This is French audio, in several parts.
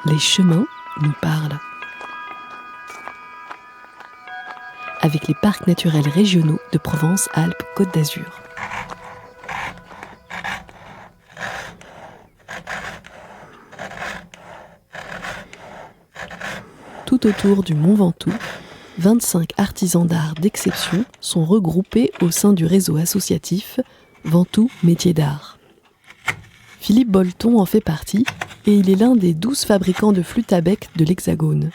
Les chemins nous parlent. Avec les parcs naturels régionaux de Provence-Alpes-Côte d'Azur. Tout autour du Mont Ventoux, 25 artisans d'art d'exception sont regroupés au sein du réseau associatif Ventoux Métiers d'Art. Philippe Bolton en fait partie et il est l'un des 12 fabricants de flûtes à bec de l'Hexagone.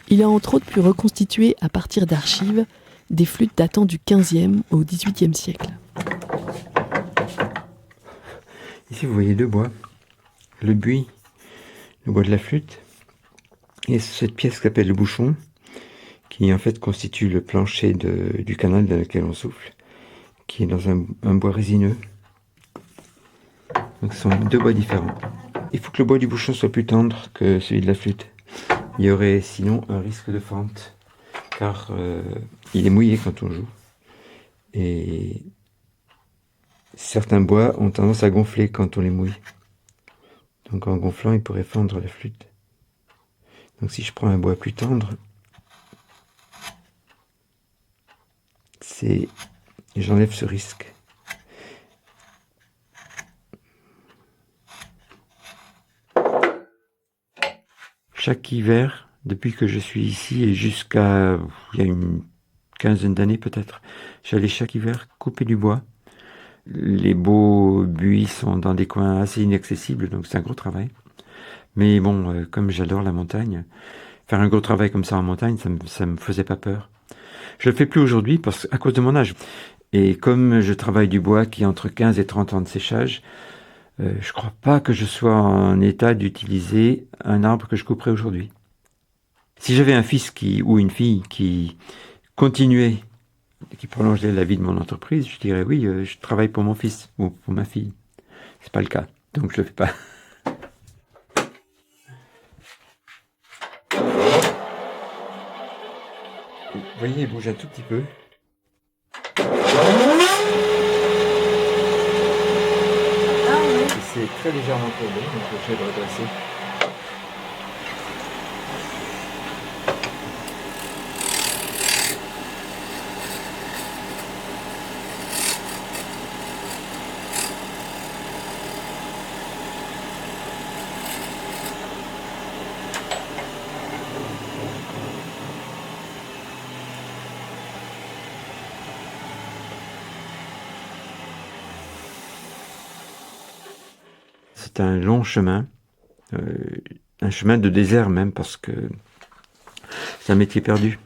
Il a entre autres pu reconstituer à partir d'archives des flûtes datant du XVe au XVIIIe siècle. Ici vous voyez deux bois, le buis, le bois de la flûte, et cette pièce qui s'appelle le bouchon, qui en fait constitue le plancher du canal dans lequel on souffle, qui est dans un bois résineux. Donc ce sont deux bois différents. Il faut que le bois du bouchon soit plus tendre que celui de la flûte. Il y aurait sinon un risque de fente, car il est mouillé quand on joue. Et certains bois ont tendance à gonfler quand on les mouille. Donc en gonflant, il pourrait fendre la flûte. Donc si je prends un bois plus tendre, j'enlève ce risque. Chaque hiver, depuis que je suis ici et jusqu'à il y a une quinzaine d'années peut-être, j'allais chaque hiver couper du bois. Les beaux buis sont dans des coins assez inaccessibles, donc c'est un gros travail. Mais bon, comme j'adore la montagne, faire un gros travail comme ça en montagne, ça me faisait pas peur. Je le fais plus aujourd'hui à cause de mon âge. Et comme je travaille du bois qui est entre 15 et 30 ans de séchage, je crois pas que je sois en état d'utiliser un arbre que je couperais aujourd'hui. Si j'avais un fils ou une fille qui continuait, qui prolongeait la vie de mon entreprise, je dirais oui, je travaille pour mon fils ou pour ma fille. C'est pas le cas, donc je le fais pas. Vous voyez, il bouge un tout petit peu. C'est très légèrement courbé, donc je vais le redresser. C'est un long chemin, un chemin de désert même, parce que c'est un métier perdu.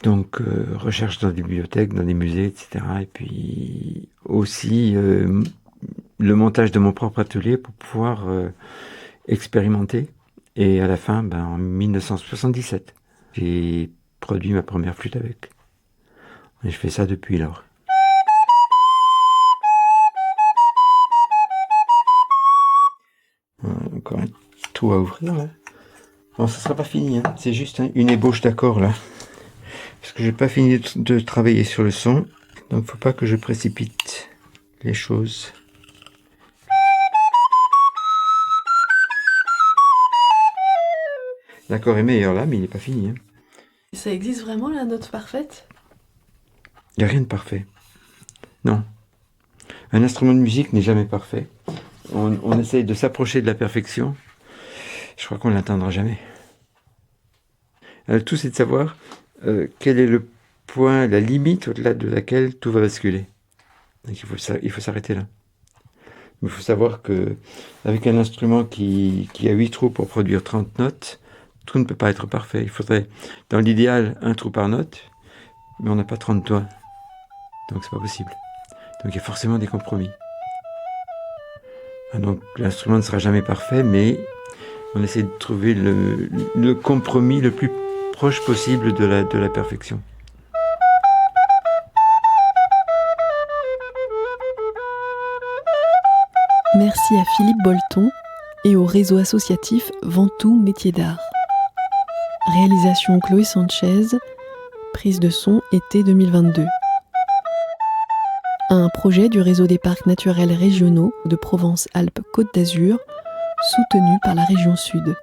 Donc recherche dans des bibliothèques, dans des musées, etc. Et puis aussi le montage de mon propre atelier pour pouvoir expérimenter. Et à la fin, en 1977, j'ai produit ma première flûte avec. Et je fais ça depuis lors. Encore un trou à ouvrir là. Bon, ça sera pas fini, hein. C'est juste une ébauche d'accord là. Parce que j'ai pas fini de travailler sur le son. Donc faut pas que je précipite les choses. L'accord est meilleur là, mais il n'est pas fini. Hein. Ça existe vraiment la note parfaite ? Il n'y a rien de parfait. Non. Un instrument de musique n'est jamais parfait. On essaye de s'approcher de la perfection. Je crois qu'on ne l'atteindra jamais. Alors, tout c'est de savoir quel est le point, la limite au-delà de laquelle tout va basculer. Donc, il faut s'arrêter là. Il faut savoir que avec un instrument qui a 8 trous pour produire 30 notes, tout ne peut pas être parfait. Il faudrait, dans l'idéal, un trou par note, mais on n'a pas 30 doigts. Donc c'est pas possible. Donc il y a forcément des compromis. Donc l'instrument ne sera jamais parfait, mais on essaie de trouver le compromis le plus proche possible de la perfection. Merci à Philippe Bolton et au réseau associatif Ventoux Métiers d'Art. Réalisation Chloé Sanchez, prise de son été 2022. un projet du réseau des parcs naturels régionaux de Provence-Alpes-Côte d'Azur, soutenu par la région Sud.